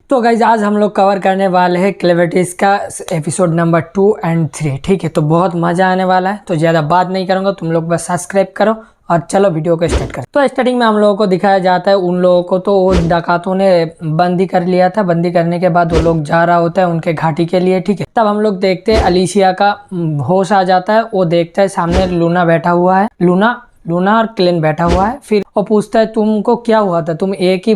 तो गाइज आज हम लोग कवर करने वाले हैं क्लेवर्टीज का एपिसोड नंबर 2 और 3। ठीक है, तो बहुत मज़ा आने वाला है। तो ज़्यादा बात नहीं करूँगा, तुम लोग बस सब्सक्राइब करो और चलो वीडियो को स्टार्ट करें। तो स्टार्टिंग में हम लोगों को दिखाया जाता है उन लोगों को, तो वो डाकातों ने बंदी कर लिया था। बंदी करने के बाद वो लोग जा रहा होता है उनके घाटी के लिए। ठीक है, तब हम लोग देखते हैं अलीशिया का होश आ जाता है। वो देखता है सामने लूना बैठा हुआ है, लूना और क्लेन बैठा हुआ है। फिर वो पूछता है तुमको क्या हुआ था, तुम एक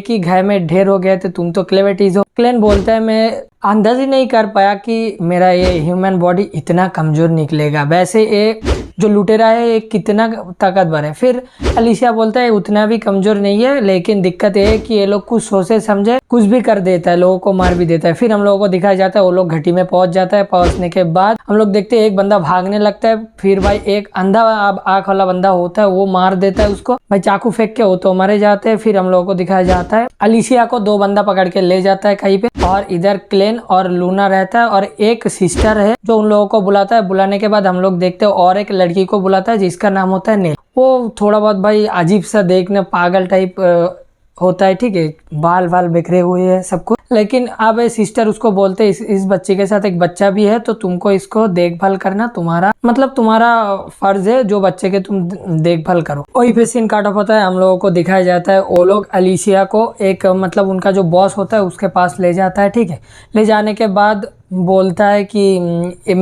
ही घर में ढेर हो गए थे, तुम तो क्लेवर्टीज हो। क्लेन बोलता है मैं अंदाज ही नहीं कर पाया कि मेरा ये ह्यूमन बॉडी इतना कमजोर निकलेगा। वैसे ये जो लुटेरा है ये कितना ताकतवर है। फिर अलीशिया बोलता है उतना भी कमजोर नहीं है, लेकिन दिक्कत ये है कि ये लोग कुछ सोचे समझे कुछ भी कर देता है, लोगों को मार भी देता है। फिर हम लोगों को दिखाया जाता है वो लोग घटी में पहुंच जाता है। पहुंचने के बाद हम लोग देखते हैं एक बंदा भागने लगता है। फिर भाई एक अंधा आंख वाला बंदा होता है, वो मार देता है उसको, भाई चाकू फेंक के, वो तो मारे जाते हैं। फिर हम लोगों को दिखाया जाता है अलीशिया को दो बंदा पकड़ के ले जाता है कहीं पे, और इधर क्लेन और लूना रहता है और एक सिस्टर है जो उन लोगों को बुलाता है। बुलाने के बाद हम लोग देखते हैं और एक लड़की को बुलाता है जिसका नाम होता है नेल। वो थोड़ा बहुत भाई अजीब सा देखने पागल टाइप होता है। ठीक है, बाल बिखरे हुए हैं सब कुछ। लेकिन अब सिस्टर उसको बोलते हैं इस बच्चे के साथ एक बच्चा भी है, तो तुमको इसको देखभाल करना तुम्हारा फर्ज है, जो बच्चे के तुम देखभाल करो। वही पे सीन काट ऑफ होता है। हम लोगों को दिखाया जाता है वो लोग अलीशिया को एक उनका जो बॉस होता है उसके पास ले जाता है। ठीक है, ले जाने के बाद बोलता है कि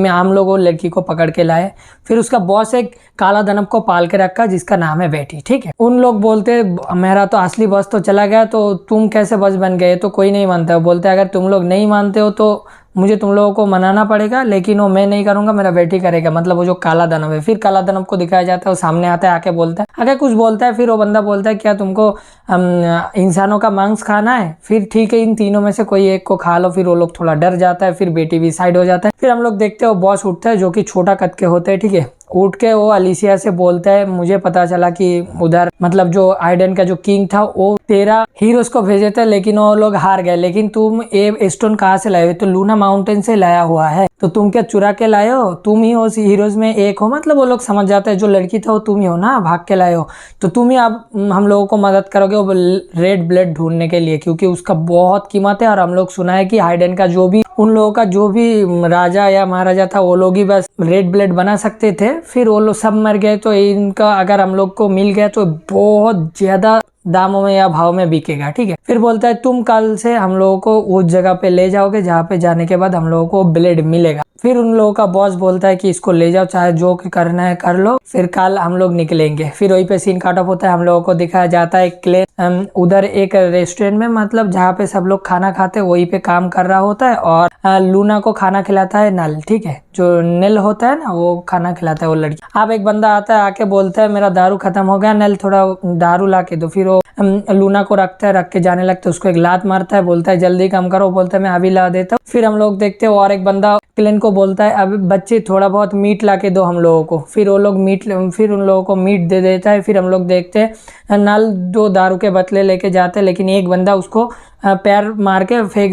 हम लोग वो लड़की को पकड़ के लाए। फिर उसका बॉस एक काला दानव को पाल के रखा जिसका नाम है बेटी। ठीक है, उन लोग बोलते मेरा तो असली बॉस तो चला गया, तो तुम कैसे बॉस बन गए, तो कोई नहीं मानता। बोलते अगर तुम लोग नहीं मानते हो तो मुझे तुम लोगों को मनाना पड़ेगा, लेकिन वो मैं नहीं करूंगा, मेरा बेटी करेगा, मतलब वो जो काला दानव है। फिर काला दानव को दिखाया जाता है, वो सामने आता है, आके बोलता है, आगे कुछ बोलता है। फिर वो बंदा बोलता है क्या तुमको इंसानों का मांस खाना है? फिर ठीक है, इन तीनों में से कोई एक को खा लो। फिर वो लोग थोड़ा डर जाता है, फिर बेटी भी साइड हो जाता है। फिर हम लोग देखते हैं वो बॉस उठता है जो कि छोटा कद के होते हैं। ठीक है, उठ के वो अलीशिया से बोलता है मुझे पता चला कि उधर जो आइडन का जो किंग था वो 13 हीरोज को भेजे थे, लेकिन वो लोग हार गए। लेकिन तुम ये स्टोन कहाँ से लाए हो? तो लूना माउंटेन से लाया हुआ है। तो तुम क्या चुरा के लाए हो? तुम ही उस हीरोज में एक हो, मतलब वो लोग समझ जाते हैं जो लड़की था वो तुम ही हो ना, भाग के लाए हो, तो तुम ही अब हम लोगों को मदद करोगे वो रेड ब्लड ढूंढने के लिए, क्योंकि उसका बहुत कीमत है। और हम लोग सुना है कि हाइडन का उन लोगों का जो भी राजा या महाराजा था वो लोग ही बस रेड ब्लड बना सकते थे। फिर वो लोग सब मर गए, तो इनका अगर हम लोग को मिल गया तो बहुत ज्यादा दामों में या भाव में बिकेगा। ठीक है, फिर बोलता है तुम कल से हम लोगों को उस जगह पे ले जाओगे जहाँ पे जाने के बाद हम लोगों को ब्लेड मिलेगा। फिर उन लोगों का बॉस बोलता है कि इसको ले जाओ, चाहे जो करना है कर लो, फिर कल हम लोग निकलेंगे। फिर वही पे सीन काट ऑफ होता है। हम लोगों को दिखाया जाता है क्लेन उधर एक रेस्टोरेंट में, मतलब जहाँ पे सब लोग खाना खाते हैं वही पे काम कर रहा होता है, और लूना को खाना खिलाता है नल। ठीक है, जो नेल होता है ना वो खाना खिलाता है वो लड़की। अब एक बंदा आता है, आके बोलता है मेरा दारू खत्म हो गया, नल थोड़ा दारू ला के दो। फिर वो लूना को रखता है, रख के जाने लगता है, उसको एक लात मारता है, बोलता है जल्दी काम करो। बोलता है मैं अभी ला देता हूँ। फिर हम लोग देखते हैं और एक बंदा क्लेन को बोलता है अब बच्चे थोड़ा बहुत मीट ला के दो हम लोगों को। फिर वो लोग फिर उन लोगों को मीट दे देता है। फिर हम लोग देखते हैं नल दो दारू के बतले लेके जाते हैं, लेकिन एक बंदा उसको पैर मार के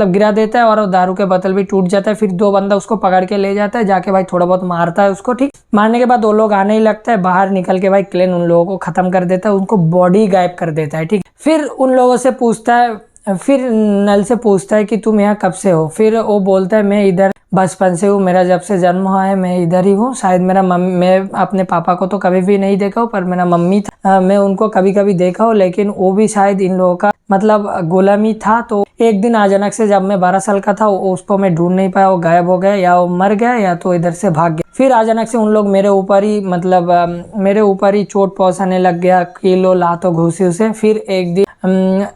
गिरा देता है और वो दारू के बोतल भी टूट जाता है। फिर दो बंदा उसको पकड़ के ले जाता है, जाके भाई थोड़ा बहुत मारता है उसको। ठीक, मारने के बाद वो लोग आने ही लगता है, बाहर निकल के भाई क्लेन उन लोगों को खत्म कर देता है, उनको बॉडी गायब कर देता है। ठीक, फिर उन लोगों से पूछता है, फिर नल से पूछता है कि तुम यहाँ कब से हो? फिर वो बोलता है मैं इधर बचपन से हूँ, मेरा जब से जन्म हुआ है मैं इधर ही हूँ। शायद मैं अपने पापा को तो कभी भी नहीं देखा हूँ, पर मेरा मम्मी था, मैं उनको कभी कभी देखा हूँ, लेकिन वो भी शायद इन लोगों का गुलामी था। तो एक दिन अचानक से जब मैं 12 साल का था उसको मैं ढूंढ नहीं पाया, वो गायब हो गया, या वो मर गया या तो इधर से भाग गया। फिर अचानक से उन लोग मेरे ऊपर ही चोट पहुंचाने लग गया, किलो लातों घुसी उसे। फिर एक दिन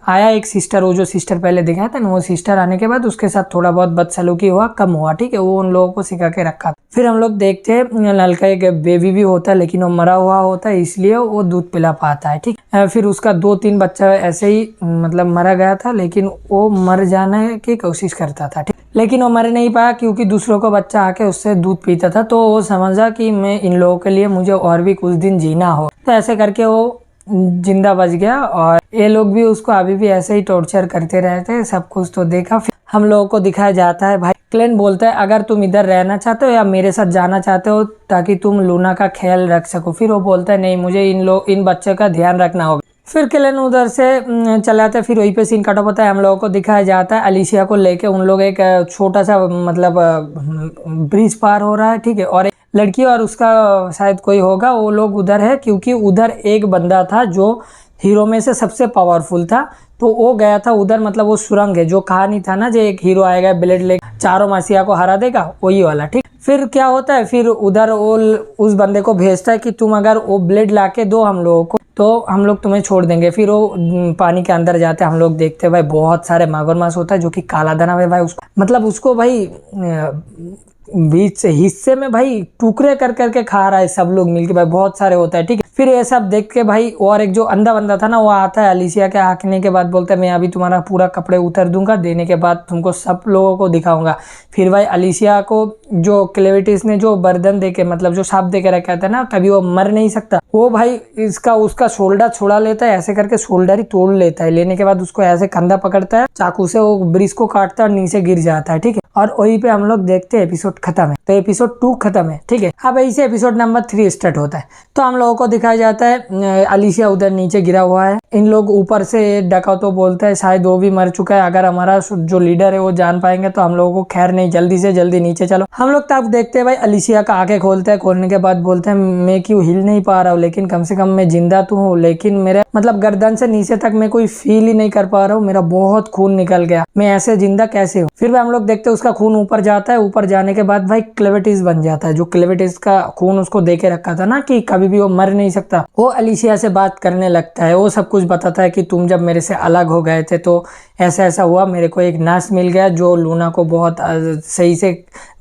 आया एक सिस्टर, वो जो सिस्टर पहले दिखाया था ना, वो सिस्टर आने के बाद उसके साथ थोड़ा बहुत बदसलूकी हुआ, कम हुआ। ठीक है, वो उन लोगों को सिखा के रखा। फिर हम लोग देखते हैं लड़का एक बेबी भी होता है, लेकिन वो मरा हुआ होता है, इसलिए वो दूध पिला पाता है। ठीक, फिर उसका 2-3 बच्चा ऐसे ही मरा गया था, लेकिन वो मर जाने की कोशिश करता था। ठीक, लेकिन वो मर नहीं पाया क्योंकि दूसरों को बच्चा आके उससे दूध पीता था, तो वो समझा कि मैं इन लोगों के लिए मुझे और भी कुछ दिन जीना हो, तो ऐसे करके वो जिंदा बच गया। और ये लोग भी उसको अभी भी ऐसे ही टॉर्चर करते रहते, सब कुछ तो देखा। फिर हम लोगों को दिखाया जाता है भाई क्लेन बोलता है अगर तुम इधर रहना चाहते हो या मेरे साथ जाना चाहते हो ताकि तुम लूना का ख्याल रख सको। फिर वो बोलता है नहीं, मुझे इन बच्चों का ध्यान रखना होगा। फिर क्लेन उधर से चले आते हैं। फिर वहीं पे सीन कट ऑफ होता है। हम लोगों को दिखाया जाता है अलीसिया को लेके उन लोग एक छोटा सा मतलब ब्रिज पार हो रहा है, ठीक है। और एक लड़की और उसका शायद कोई होगा, वो लोग उधर है क्योंकि उधर एक बंदा था जो हीरो में से सबसे पावरफुल था, तो वो गया था उधर। मतलब वो सुरंग है, जो कहानी था ना, जो एक हीरो आएगा ब्लेड ले चारों मासिया को हरा देगा, वही वाला, ठीक। फिर क्या होता है, फिर उधर वो उस बंदे को भेजता है कि तुम अगर वो ब्लेड लाके दो हम लोगों को तो हम लोग तुम्हें छोड़ देंगे। फिर वो पानी के अंदर जाते हैं। हम लोग देखते हैं भाई बहुत सारे मगरमच्छ होता है जो कि काला दानव है भाई। उसको मतलब उसको भाई बीच से हिस्से में भाई टुकड़े कर करके खा रहा है सब लोग मिलके भाई, बहुत सारे होता है, ठीक है। फिर ये सब देख के भाई और एक जो अंधा बंदा था ना, वो आता है अलीसिया के हाकने के बाद बोलता है मैं अभी तुम्हारा पूरा कपड़े उतर दूंगा, देने के बाद तुमको सब लोगों को दिखाऊंगा। फिर भाई अलीसिया को जो क्लेविटिस ने जो बर्दन दे के मतलब जो सांप दे के रखा था ना, कभी वो मर नहीं सकता, वो भाई इसका उसका शोल्डर छुड़ा लेता है, ऐसे करके शोल्डर ही तोड़ लेता है। लेने के बाद उसको ऐसे कंधा पकड़ता है, चाकू से वो ब्रिज को काटता है और नीचे गिर जाता है, ठीक है। और वहीं पे हम लोग देखते हैं एपिसोड खत्म है। तो एपिसोड 2 खत्म है, ठीक है। अब इसे एपिसोड नंबर 3 स्टार्ट होता है। तो हम लोगों को दिखाया जाता है अलीसिया उधर नीचे गिरा हुआ है। इन लोग ऊपर से डका तो बोलता है शायद वो भी मर चुका है, अगर हमारा जो लीडर है वो जान पाएंगे तो हम लोगों को खैर नहीं, जल्दी से जल्दी नीचे चलो। हम लोग तब देखते हैं भाई अलीसिया का आंखें खोलता है। खोलने के बाद बोलते हैं मैं क्यों हिल नहीं पा रहा हूँ, लेकिन कम से कम मैं जिंदा तो हूँ, लेकिन मेरे मतलब गर्दन से नीचे तक मैं कोई फील ही नहीं कर पा रहा हूँ, मेरा बहुत खून निकल गया, मैं ऐसे जिंदा कैसे हूँ। फिर हम लोग देखते हैं उसका खून ऊपर जाता है। ऊपर जाने के बाद भाई क्लेविटिस बन जाता है, जो क्लेविटिस का खून उसको दे के रखा था ना कि कभी भी वो मर नहीं सकता, वो अलीसिया से बात करने लगता है। वो सब कुछ बताता है कि तुम जब मेरे से अलग हो गए थे तो ऐसा ऐसा हुआ, मेरे को एक नर्स मिल गया जो लूना को बहुत सही से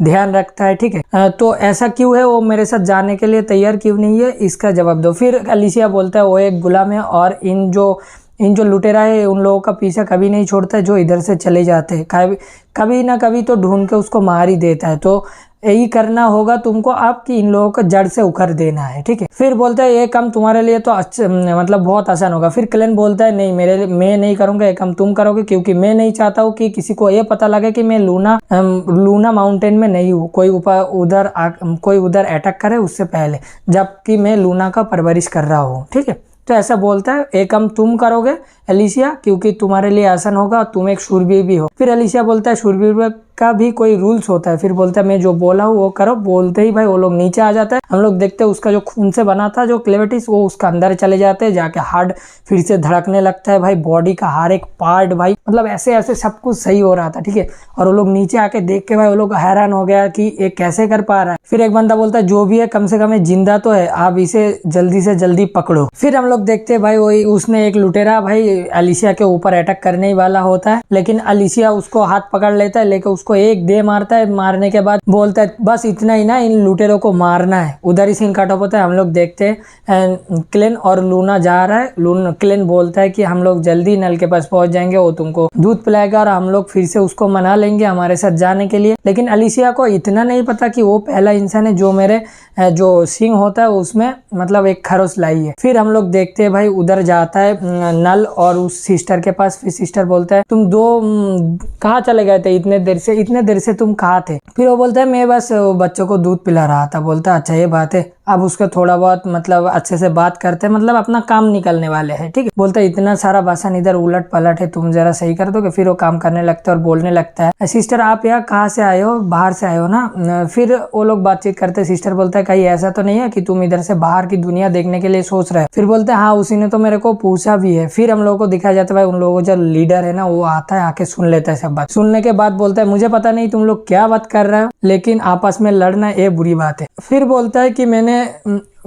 ध्यान रखता है, ठीक है। तो ऐसा क्यों है, वो मेरे साथ जाने के लिए तैयार क्यों नहीं है, इसका जवाब दो। फिर अलीसिया बोलता है वो एक गुलाम है और इन जो लुटेरा है उन लोगों का पीछा कभी नहीं छोड़ता है, जो इधर से चले जाते हैं, कभी ना कभी तो ढूंढ के उसको मार ही देता है। तो यही करना होगा तुमको अब कि इन लोगों को जड़ से उखड़ देना है, ठीक है। फिर बोलता है ये काम तुम्हारे लिए तो अच्छा मतलब बहुत आसान होगा। फिर क्लेन बोलता है नहीं, मैं नहीं करूंगा, ये काम तुम करोगे, क्योंकि मैं नहीं चाहता हूँ कि किसी को ये पता लगे कि मैं लूना माउंटेन में नहीं हूँ, कोई उधर अटैक करे उससे पहले, जबकि मैं लूना का परवरिश कर रहा हूँ, ठीक है। तो ऐसा बोलता है एक काम तुम करोगे अलीसिया, क्योंकि तुम्हारे लिए आसान होगा, तुम एक शूरवीर भी हो। फिर अलीसिया बोलता है शूरवीर का भी कोई रूल्स होता है। फिर बोलता है मैं जो बोला हूँ वो करो। बोलते ही भाई वो लोग नीचे आ जाता है। हम लोग देखते हैं उसका जो खून से बना था जो क्लेविटिस, वो उसका अंदर चले जाते हैं, जाके हार्ट फिर से धड़कने लगता है भाई, बॉडी का हर एक पार्ट भाई मतलब ऐसे ऐसे सब कुछ सही हो रहा था, ठीक है। और वो लोग नीचे आके देख के भाई वो लोग हैरान हो गया कि ये कैसे कर पा रहा है। फिर एक बंदा बोलता है जो भी है कम से कम जिंदा तो है, आप इसे जल्दी से जल्दी पकड़ो। फिर हम लोग देखते हैं भाई वही उसने एक लुटेरा भाई अलीसिया के ऊपर अटैक करने वाला होता है, लेकिन अलीसिया उसको हाथ पकड़ लेता है, लेकर उसको एक दे मारता है। मारने के बाद बोलता है बस इतना ही ना, इन लुटेरों को मारना है। उधर ही सीन कट ऑफ होता है। हम लोग देखते हैं क्लेन और लूना जा रहा है। क्लेन बोलता है कि हम लोग जल्दी नल के पास पहुंच जाएंगे, वो तुमको दूध पिलाएगा और हम लोग फिर से उसको मना लेंगे हमारे साथ जाने के लिए। लेकिन अलीसिया को इतना नहीं पता कि वो पहला इंसान है जो मेरे जो सिंह होता है उसमें मतलब एक खरोच लाई है। फिर हम लोग देखते हैं भाई उधर जाता है नल और उस सिस्टर के पास। फिर सिस्टर बोलता है तुम दो कहाँ चले गए थे इतने देर से तुम कहाँ थे। फिर वो बोलता है मैं बस बच्चों को दूध पिला रहा था। बोलता है अच्छा ये बात है, अब उसको थोड़ा बहुत मतलब अच्छे से बात करते हैं, मतलब अपना काम निकलने वाले हैं, ठीक है। बोलता है इतना सारा बासन इधर उलट पलट है, तुम जरा सही कर दोगे। फिर वो काम करने लगता है और बोलने लगता है सिस्टर आप यहाँ कहाँ से आए हो, बाहर से आए हो ना। फिर वो लोग बातचीत करते हैं। सिस्टर बोलता है कहीं ऐसा तो नहीं है कि तुम इधर से बाहर की दुनिया देखने के लिए सोच रहे हो। फिर बोलते हैं हाँ उसी ने तो मेरे को पूछा भी है। फिर हम लोगों को दिखाया जाता है भाई उन लोगों का जो लीडर है ना वो आता है, आके सुन लेता है सब बात। सुनने के बाद बोलता है मुझे पता नहीं तुम लोग क्या बात कर रहे हो, लेकिन आपस में लड़ना ये बुरी बात है। फिर बोलता है कि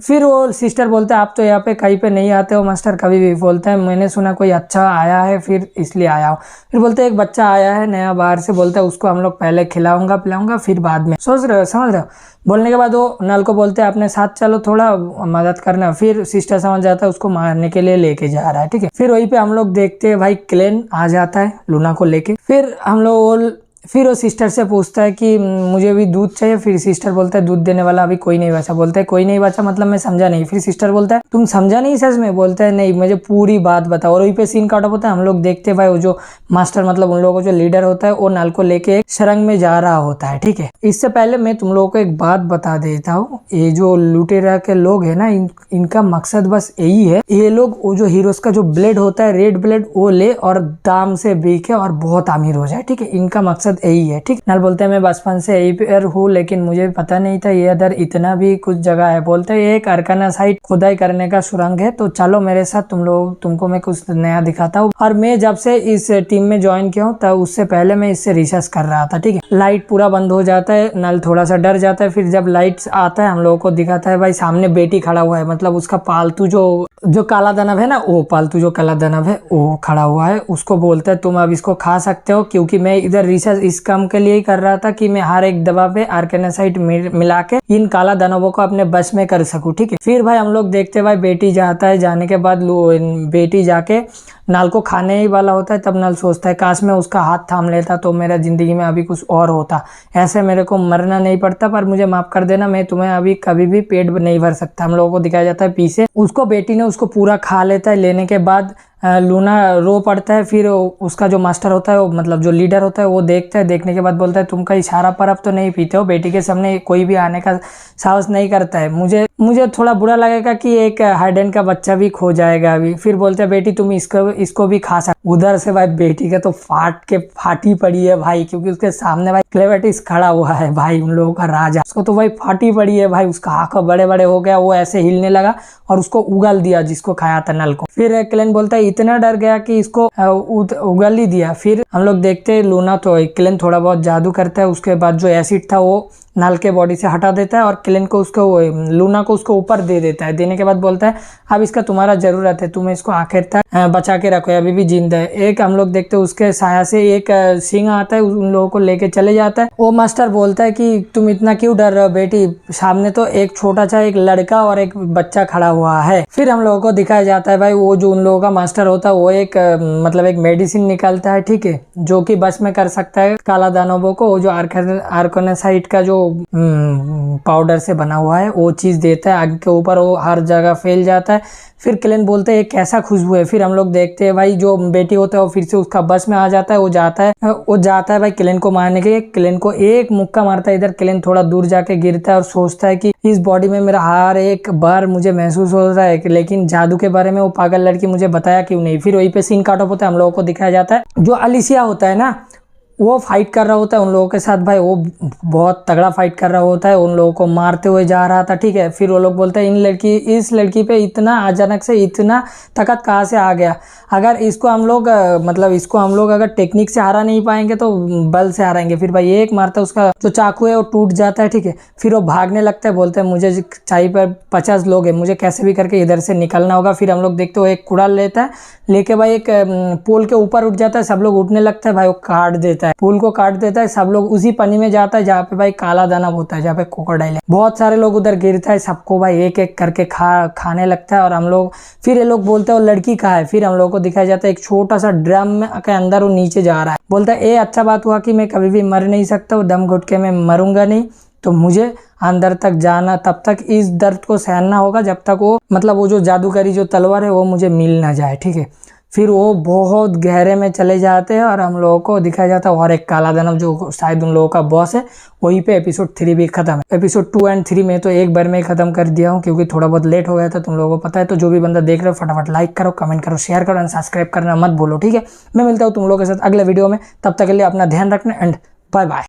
फिर वो सिस्टर बोलता है आप तो यहाँ पे कहीं पे नहीं आते हो मास्टर कभी भी। बोलता है मैंने सुना कोई अच्छा आया है फिर इसलिए आया हूँ। फिर बोलते हैं एक बच्चा आया है नया बाहर से। बोलता है उसको हम लोग पहले खिलाऊंगा पिलाऊंगा फिर बाद में, सोच रहे हो समझ रहे हो। बोलने के बाद वो नल को बोलते हैं अपने साथ चलो थोड़ा मदद करना। फिर सिस्टर समझ जाता है उसको मारने के लिए लेके जा रहा है, ठीक है। फिर वहीं पे हम लोग देखते हैं भाई क्लेन आ जाता है लूना को लेके। फिर हम लोग फिर वो सिस्टर से पूछता है कि मुझे भी दूध चाहिए। फिर सिस्टर बोलता है दूध देने वाला अभी कोई नहीं बचा। बोलता है कोई नहीं बचा मतलब मैं समझा नहीं। फिर सिस्टर बोलता है तुम समझा नहीं सच में? बोलता है नहीं, मुझे पूरी बात बताओ। और वहीं पे सीन काट होता है। हम लोग देखते हैं भाई वो जो मास्टर मतलब उन लोगों को जो लीडर होता है वो नल को लेके एक सुरंग में जा रहा होता है, ठीक है। इससे पहले मैं तुम लोगों को एक बात बता देता हूँ, ये जो लुटेरा के लोग है ना, इनका मकसद बस यही है, ये लोग वो जो हीरोज का जो ब्लेड होता है रेड ब्लेड वो ले और दाम से बिके और बहुत अमीर हो जाए, ठीक है। इनका मकसद यही है, ठीक। नल बोलते हैं मैं बचपन से यही पर हूँ लेकिन मुझे पता नहीं था ये इधर इतना भी कुछ जगह है। बोलते हैं एक अरकाना साइट खुदाई करने का सुरंग है, तो चलो मेरे साथ तुमको मैं कुछ नया दिखाता हूँ। और मैं जब से इस टीम में ज्वाइन किया हूँ तब उससे पहले मैं इससे रिसर्च कर रहा था, ठीक है। लाइट पूरा बंद हो जाता है, नल थोड़ा सा डर जाता है। फिर जब लाइट आता है हम लोगों को दिखाता है भाई सामने बेटी खड़ा हुआ है, मतलब उसका पालतू जो काला दानव है ना, वो पालतू जो काला दानव है वो खड़ा हुआ है। उसको बोलता है तुम अब इसको खा सकते हो, क्योंकि मैं इधर रिसर्च इस काम के लिए ही कर रहा था कि मैं हर एक दवा पे आर्केनासाइट मिला के इन काला दानवों को अपने बस में कर सकूं, ठीक है। फिर भाई हम लोग देखते भाई बेटी जाता है, जाने के बाद बेटी जाके नल को खाने ही वाला होता है। तब नल सोचता है काश मैं उसका हाथ थाम लेता तो मेरा जिंदगी में अभी कुछ और होता, ऐसे मेरे को मरना नहीं पड़ता, पर मुझे माफ कर देना, मैं तुम्हें अभी कभी भी पेट नहीं भर सकता। हम लोगों को दिखाया जाता है पीछे उसको बेटी ने उसको पूरा खा लेता है। लेने के बाद लूना रो पड़ता है। फिर उसका जो मास्टर होता है वो मतलब जो लीडर होता है वो देखता है, देखने के बाद बोलता है तुम का इशारा पर अब तो नहीं पीते हो, बेटी के सामने कोई भी आने का साहस नहीं करता है, मुझे थोड़ा बुरा लगेगा कि एक हाइडेन का बच्चा भी खो जाएगा अभी। फिर बोलते हैं बेटी तुम इसको भी खा सकते। उधर से भाई बेटी का तो फाटी पड़ी है भाई, क्योंकि उसके सामने भाई क्लेवेटिस खड़ा हुआ है भाई, उन लोगों का राजा। उसको तो भाई फाटी पड़ी है भाई, उसका आंख बड़े बड़े हो गया, वो ऐसे हिलने लगा और उसको उगल दिया जिसको खाया था नल को। फिर क्लेन बोलता है इतना डर गया कि इसको उगल ही दिया। फिर हम लोग देखते हैं लूना तो क्लेन थोड़ा बहुत जादू करता है, उसके बाद जो एसिड था वो नल के बॉडी से हटा देता है और क्लेन को लूना को उसको ऊपर दे देता है। देने के बाद बोलता है अब इसका तुम्हारा जरूरत है, तुम इसको आखिर तक बचा के रखो, अभी भी जिंदा है। एक हम लोग देखते हैं उसके साया से एक सिंह आता है, उन लोगों को लेके चले जाता है। वो मास्टर बोलता है कि तुम इतना क्यों डर रहे हो बेटी, सामने तो एक छोटा सा एक लड़का और एक बच्चा खड़ा हुआ है। फिर हम लोगों को दिखाया जाता है भाई वो जो उन लोगों का मास्टर होता है वो एक मतलब एक मेडिसिन निकालता है, ठीक है, जो कि बस में कर सकता है काला दानवों को। वो जो आर्कोनासाइट का जो पाउडर से बना हुआ है वो चीज देता है, आग के ऊपर वो हर जगह फैल जाता है। फिर क्लेन बोलते हैं कैसा खुशबू है। फिर हम लोग देखते हैं भाई जो बेटी होता है वो फिर से उसका बस में आ जाता है, वो जाता है भाई क्लेन को मारने के लिए। क्लेन को एक मुक्का मारता है, इधर क्लेन थोड़ा दूर जाके गिरता है और सोचता है कि इस बॉडी में मेरा हर एक बार मुझे महसूस हो रहा है, लेकिन जादू के बारे में वो पागल लड़की मुझे बताया क्यों नहीं। फिर वहीं पे सीन काट ऑफ होता है, हम लोगों को दिखाया जाता है जो अलिसिया होता है ना वो फाइट कर रहा होता है उन लोगों के साथ भाई, वो बहुत तगड़ा फाइट कर रहा होता है, उन लोगों को मारते हुए जा रहा था, ठीक है। फिर वो लोग बोलते हैं इस लड़की पे इतना अचानक से इतना ताकत कहाँ से आ गया, अगर इसको हम लोग अगर टेक्निक से हरा नहीं पाएंगे तो बल से हराएंगे। फिर भाई एक मारता है, उसका जो चाकू है वो टूट जाता है, ठीक है। फिर वो भागने लगता है, बोलते हैं मुझे चाहिए पर 50 लोग हैं, मुझे कैसे भी करके इधर से निकलना होगा। फिर हम लोग देखते हो एक कुड़ाल लेता है, लेके भाई एक पोल के ऊपर उठ जाता है, सब लोग उठने लगता है भाई, वो काट देता है, पुल को काट देता है। सब लोग उसी पानी में जाता है जहाँ पे भाई काला दानव होता है, जहाँ पे क्रोकोडाइल है। बहुत सारे लोग उधर गिरता है, सबको भाई एक एक करके खाने लगता है। और हम लोग फिर ये लोग बोलते हैं वो लड़की कहाँ है। फिर हम लोग को दिखाया जाता है एक छोटा सा ड्रम के अंदर वो नीचे जा रहा है। बोलता है ये अच्छा बात हुआ कि मैं कभी भी मर नहीं सकता, वो दम घुट के मैं मरूंगा नहीं, तो मुझे अंदर तक जाना, तब तक इस दर्द को सहना होगा जब तक वो जो जादूगरी जो तलवार है वो मुझे मिल ना जाए, ठीक है। फिर वो बहुत गहरे में चले जाते हैं और हम लोगों को दिखाया जाता है और एक काला दानव जो शायद उन लोगों का बॉस है। वहीं पे एपिसोड 3 भी खत्म है। एपिसोड 2 और 3 में तो एक बार में ही खत्म कर दिया हूँ, क्योंकि थोड़ा बहुत लेट हो गया था, तुम लोगों को पता है। तो जो भी बंदा देख रहे हो फटाफट लाइक करो, कमेंट करो, शेयर करो एंड सब्सक्राइब करना मत भूलो, ठीक है। मैं मिलता हूँ तुम लोगों के साथ अगले वीडियो में, तब तक के लिए अपना ध्यान रखना एंड बाय बाय।